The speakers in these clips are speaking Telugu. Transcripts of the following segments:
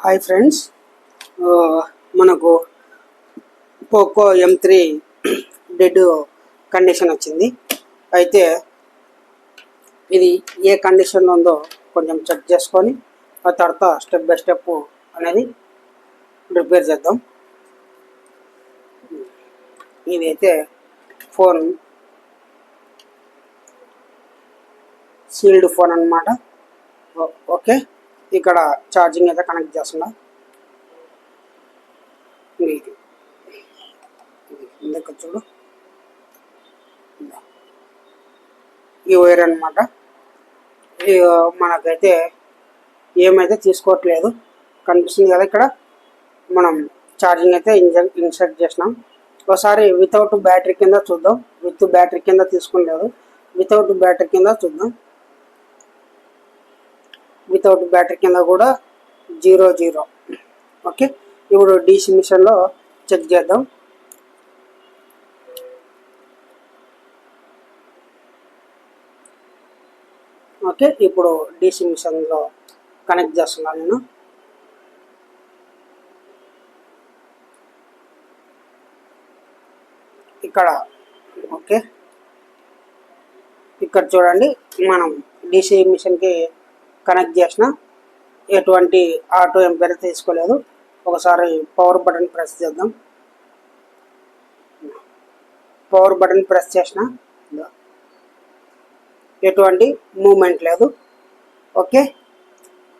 హాయ్ ఫ్రెండ్స్, మనకు పోకో M3 డెడ్ కండిషన్ వచ్చింది. అయితే ఇది ఏ కండిషన్లో ఉందో కొంచెం చెక్ చేసుకొని ఆ తర్వాత స్టెప్ బై స్టెప్ అనేది రిపేర్ చేద్దాం. ఇదైతే ఫోన్ సీల్డ్ ఫోన్ అన్నమాట. ఓకే, ఇక్కడ ఛార్జింగ్ అయితే కనెక్ట్ చేస్తున్నా. ఇది ఇందుకు చూడు, ఈ వైర్ అనమాట. మనకైతే ఏమైతే తీసుకోవట్లేదు, కనిపిస్తుంది కదా. ఇక్కడ మనం ఛార్జింగ్ అయితే ఇన్సర్ట్ చేసినాం. ఒకసారి వితౌట్ బ్యాటరీ కింద చూద్దాం. విత్ బ్యాటరీ కింద తీసుకునేది, వితౌట్ బ్యాటరీ కింద చూద్దాం. వితౌట్ బ్యాటరీ కింద కూడా 0 ఓకే. ఇప్పుడు DC మిషన్లో చెక్ చేద్దాం. ఓకే, ఇప్పుడు DC మిషన్లో కనెక్ట్ చేస్తున్నాను నేను. ఇక్కడ ఓకే, ఇక్కడ చూడండి, మనం DC మిషన్కి కనెక్ట్ చేసిన ఎటువంటి ఆటో ఎంపైర్ తీసుకోలేదు. ఒకసారి పవర్ బటన్ ప్రెస్ చేద్దాం. పవర్ బటన్ ప్రెస్ చేసిన ఎటువంటి మూమెంట్ లేదు. ఓకే,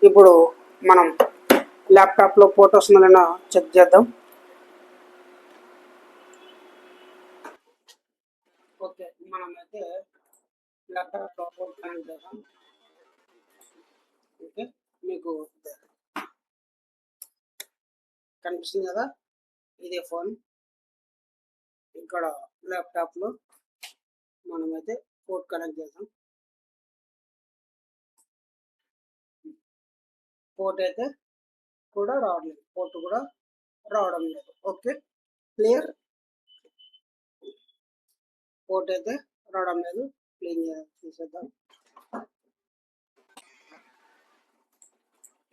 ఇప్పుడు మనం ల్యాప్టాప్లో పోర్ట్ వస్తుందో చెక్ చేద్దాం. ఓకే, మనమైతే ల్యాప్టాప్లో పోర్ట్ కనెక్ట్ చేద్దాం. ఓకే, మీకు కనిపిస్తుంది కదా, ఇదే ఫోన్. ఇక్కడ ల్యాప్టాప్లో మనమైతే పోర్ట్ కనెక్ట్ చేద్దాం. పోర్ట్ అయితే కూడా రావట్లేదు, పోర్ట్ కూడా రావడం లేదు. Okay, clear. పోర్ట్ అయితే రావడం లేదు, క్లీన్ చేసేద్దాం.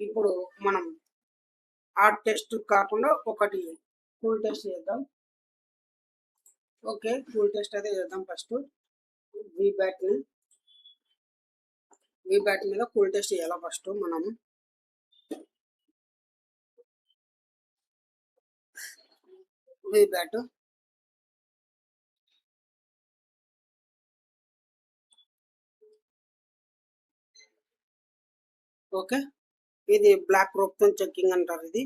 ఇప్పుడు మనం హార్డ్ టెస్ట్ కాకుండా ఒకటి కూల్ టెస్ట్ చేద్దాం. ఓకే, కూల్ టెస్ట్ అయితే చేద్దాం. ఫస్ట్ వీబ్యాట్ మీద కూల్ టెస్ట్ చేయాలి. ఫస్ట్ మనం వీబ్యాట్ ఓకే, ఇది బ్లాక్ రోప్ తో చెక్కింగ్ అంటారు. ఇది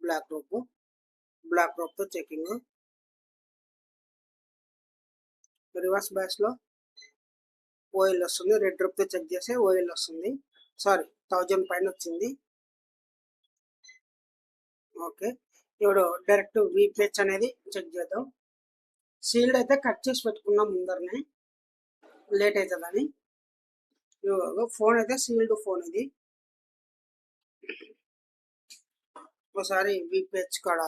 బ్లాక్ రోప్ తో చెక్కింగ్. రివర్స్ బ్యాచ్ లో ఓఎల్ వస్తుంది, రెడ్ రోప్ తో చెక్ చేస్తే ఓఎల్ వస్తుంది. సారీ, 1000 పైన వచ్చింది. ఓకే, ఇప్పుడు డైరెక్ట్ వీపీహెచ్ అనేది చెక్ చేద్దాం. సీల్డ్ అయితే కట్ చేసి పెట్టుకున్నాం ముందరనే, లేట్ అవుతుందని. ఫోన్ అయితే సీల్డ్ ఫోన్. ఇది ఒకసారి వీపీహెచ్ కాడ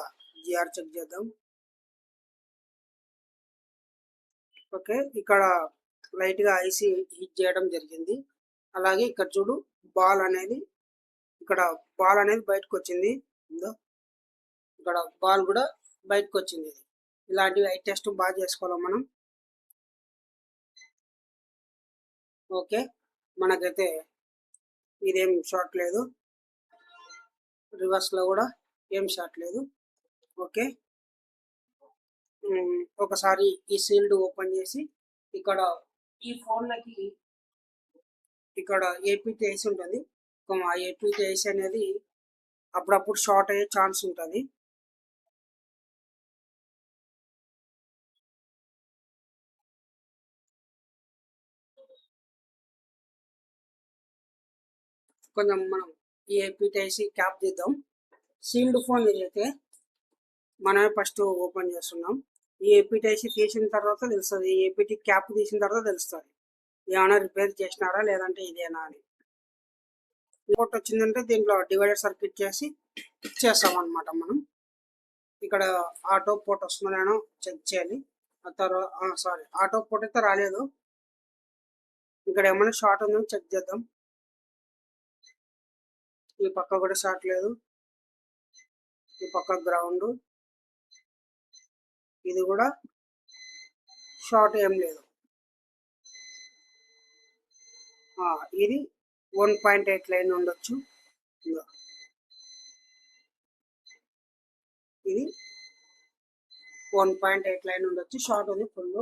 జిఆర్ చెక్ చేద్దాం. ఓకే, ఇక్కడ లైట్ గా ఐసీ హీట్ చేయడం జరిగింది. అలాగే ఇక్కడ చూడు, బాల్ అనేది బయటకు వచ్చింది. ఇక్కడ బాల్ కూడా బయటకు వచ్చింది. ఇలాంటివి ఐ టెస్ట్ బాగా చేసుకోవాలి మనం. ఓకే, మనకైతే ఇదేం షార్ట్ లేదు, రివర్స్ లో కూడా ఏం షార్ట్ లేదు. ఓకే, ఒకసారి ఈ సీల్డ్ ఓపెన్ చేసి ఇక్కడ ఈ ఫోన్లకి ఇక్కడ ఏపీటీ ఐసి ఉంటుంది. ఆ ఏపీటీ ఐసి అనేది అప్పుడప్పుడు షార్ట్ అయ్యే ఛాన్స్ ఉంటుంది. కొంచెం మనం ఈ ఏపీటీ ఐసి క్యాప్ తీద్దాం. సీల్డ్ ఫోన్ ఏదైతే మనమే ఫస్ట్ ఓపెన్ చేస్తున్నాం. ఈ ఏపీటీ ఐసి తీసిన తర్వాత తెలుస్తుంది, ఈ ఏపీటీ క్యాప్ తీసిన తర్వాత తెలుస్తుంది ఏమైనా రిపేర్ చేసినారా లేదంటే ఇదేనా అని. రిపోర్ట్ వచ్చిందంటే దీంట్లో డివైడర్ సర్క్యూట్ చేసి చేస్తాం అనమాట మనం. ఇక్కడ ఆటో పోర్ట్ వస్తుందో చెక్ చేయాలి. ఆ తర్వాత సారీ, ఆటో పోర్ట్ అయితే రాలేదు. ఇక్కడ ఏమైనా షార్ట్ ఉందని చెక్ చేద్దాం. ఈ పక్క కూడా షార్ట్ లేదు. ఈ పక్క గ్రౌండ్, ఇది కూడా షార్ట్ ఏం లేదు. ఇది 1.8 లైన్ ఉండొచ్చు. ఇది 1.8 లైన్ ఉండొచ్చు, షార్ట్ ఉంది ఫుల్.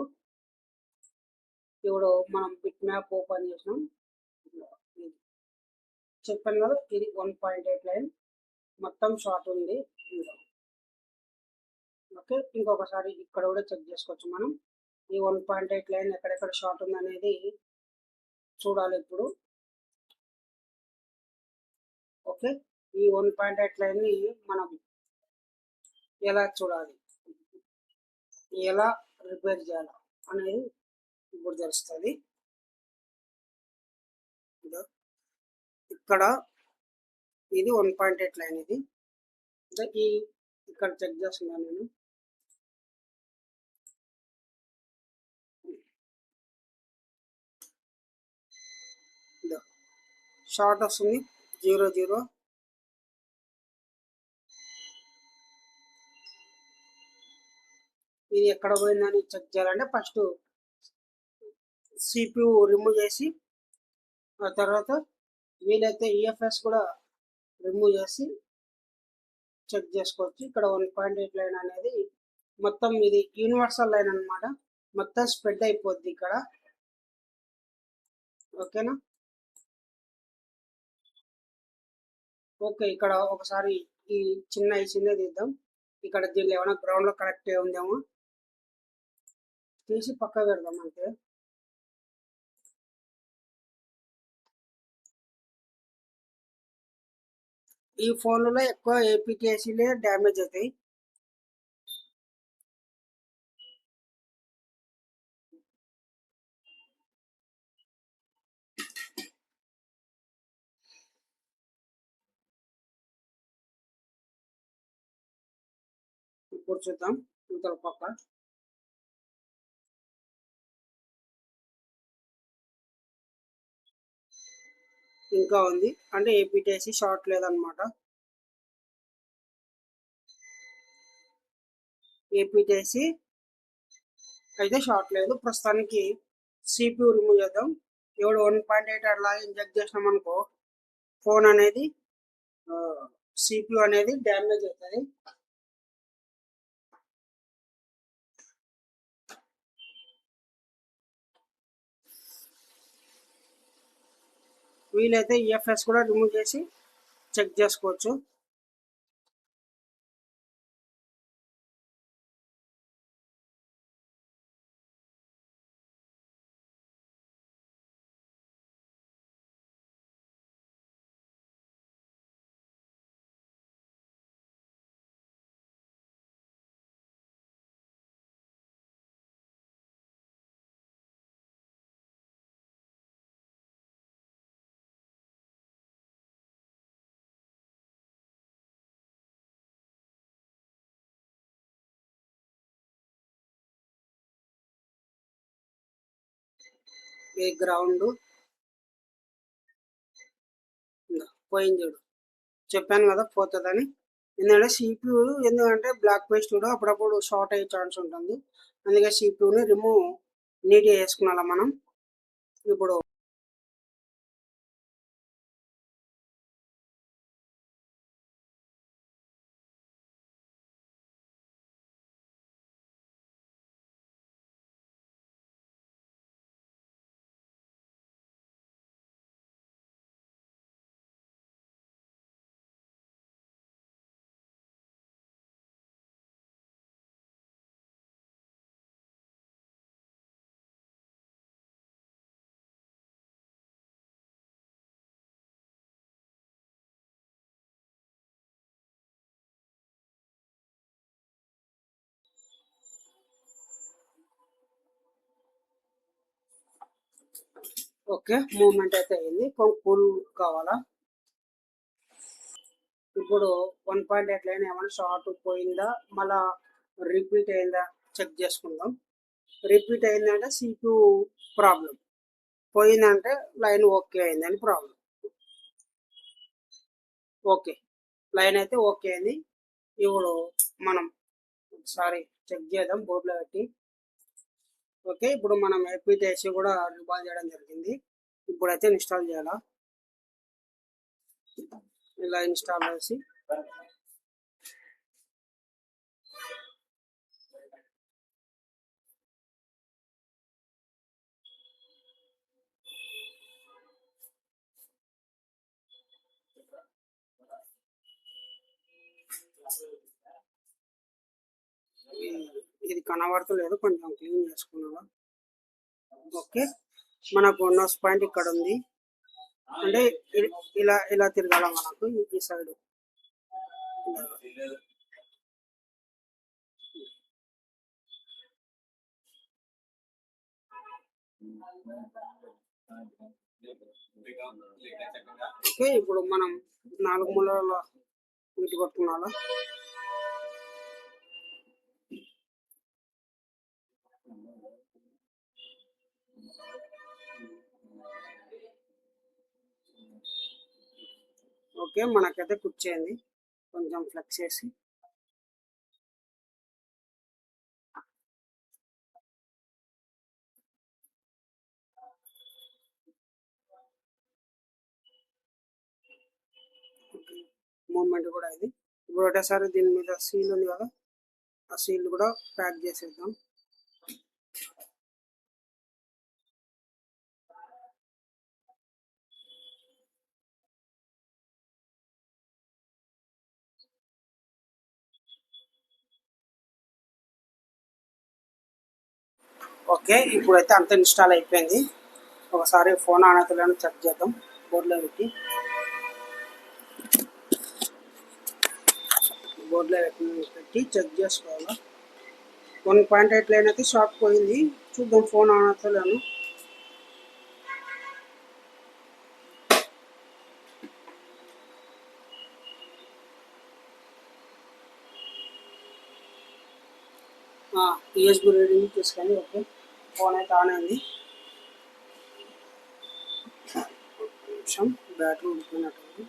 ఇప్పుడు మనం బిట్ మ్యాప్ ఓపెన్ చేసినాం, చెప్పాను కదా ఇది 1.8 లైన్ మొత్తం షార్ట్ ఉంది. ఓకే, ఇంకొకసారి ఇక్కడ కూడా చెక్ చేసుకోవచ్చు మనం. ఈ 1.8 లైన్ ఎక్కడెక్కడ షార్ట్ ఉంది అనేది చూడాలి ఇప్పుడు. ఓకే, ఈ 1.8 లైన్ని మనం ఎలా చూడాలి, ఎలా రిపేర్ చేయాలి అనేది ఇప్పుడు తెలుస్తుంది. ఇక్కడ ఇది 1.8 లైన్, ఇది ఈ ఇక్కడ చెక్ చేస్తున్నాను నేను. షార్ట్ వస్తుంది 0 ఇది ఎక్కడ పోయిందని చెక్ చేయాలంటే ఫస్ట్ CPU రిమూవ్ చేసి, ఆ తర్వాత వీలైతే EFS కూడా రిమూవ్ చేసి చెక్ చేసుకోవచ్చు. ఇక్కడ 1.8 లైన్ అనేది మొత్తం ఇది యూనివర్సల్ లైన్ అనమాట, మొత్తం స్ప్రెడ్ అయిపోద్ది ఇక్కడ. ఓకేనా? ఓకే, ఇక్కడ ఒకసారి ఈ చిన్నది తీద్దాం. ఇక్కడ దీనిలో ఏమైనా గ్రౌండ్లో కనెక్ట్ అయి ఉందేమో తీసి పక్క పెడదాం అంతే. ఈ ఫోన్లలో ఎక్కువ APK-Cలే డ్యామేజ్ అవుతాయి. ఇప్పుడు చూద్దాం ఇంతల పక్క. ఇంకా ఉంది అంటే APK-C షార్ట్ లేదనమాట. APK-C అయితే షార్ట్ లేదు. ప్రస్తుతానికి CPU రిమూవ్ చేద్దాం. ఎవడు 1.8 అట్లా ఇంజెక్ట్ చేసినాం అనుకో, ఫోన్ అనేది CPU అనేది డ్యామేజ్ అవుతుంది. వీలైతే EFS కూడా రిమూవ్ చేసి చెక్ చేసుకోవచ్చు. ఈ గ్రౌండ్ పోయింది చూడు, చెప్పాను కదా పోతుందని. ఎందుకంటే CPU ఎందుకంటే బ్లాక్ పేస్ట్ కూడా అప్పుడప్పుడు షార్ట్ అయ్యే ఛాన్స్ ఉంటుంది. అందుకే CPUని రిమూవ్ నీట్గా చేసుకున్నాం మనం. ఇప్పుడు ఓకే, మూమెంట్ అయితే అయింది. కూల్ కావాలా? ఇప్పుడు 1.8 లైన్ ఏమైనా షార్ట్ పోయిందా, మళ్ళా రిపీట్ అయిందా చెక్ చేసుకుందాం. రిపీట్ అయిందంటే CPU ప్రాబ్లం, పోయిందంటే లైన్ ఓకే అయిందని ప్రాబ్లం. ఓకే, లైన్ అయితే ఓకే అయింది. ఇప్పుడు మనం ఒకసారి చెక్ చేద్దాం బోర్డులో పెట్టి. ఓకే, ఇప్పుడు మనం ఏపీటీఐసి కూడా రిబాల్ చేయడం జరిగింది. ఇప్పుడైతే ఇన్స్టాల్ చేయాలా, ఇలా ఇన్స్టాల్ చేసి ఇది కనబడతలేదు, కొంచెం క్లీన్ చేసుకున్నావా. ఓకే, మనకు నోస్ పాయింట్ ఇక్కడ ఉంది, అంటే ఇలా ఇలా తిరగాల మనకు ఈ సైడ్. ఓకే, ఇప్పుడు మనం 4 మూలల వీటి కొట్టుకున్నాలా. ఓకే, మనకైతే కూర్చేయండి, కొంచెం ఫ్లెక్స్ చేసి. మూమెంట్ కూడా ఇది. ఇప్పుడు ఒకటేసారి దీని మీద సీల్ ఉంది కదా, ఆ సీల్ కూడా ప్యాక్ చేసేద్దాం. ఓకే, ఇప్పుడైతే అంత ఇన్స్టాల్ అయిపోయింది. ఒకసారి ఫోన్ ఆన్ అవుతుందని చెక్ చేద్దాం బోర్డులో పెట్టి. బోర్డులో పెట్టి చెక్ చేసుకోవాలి. 1.8 లైన్ అయితే షార్ట్ పోయింది, చూద్దాం ఫోన్ ఆన్ అవుతలేను. యూఎస్బీ రీడింగ్ తీసుకొని. ఓకే, ఫోన్ అయితే ఆన్ అయింది. నిమిషం, బ్యాటరీ ఉడిపోయినట్టుంది.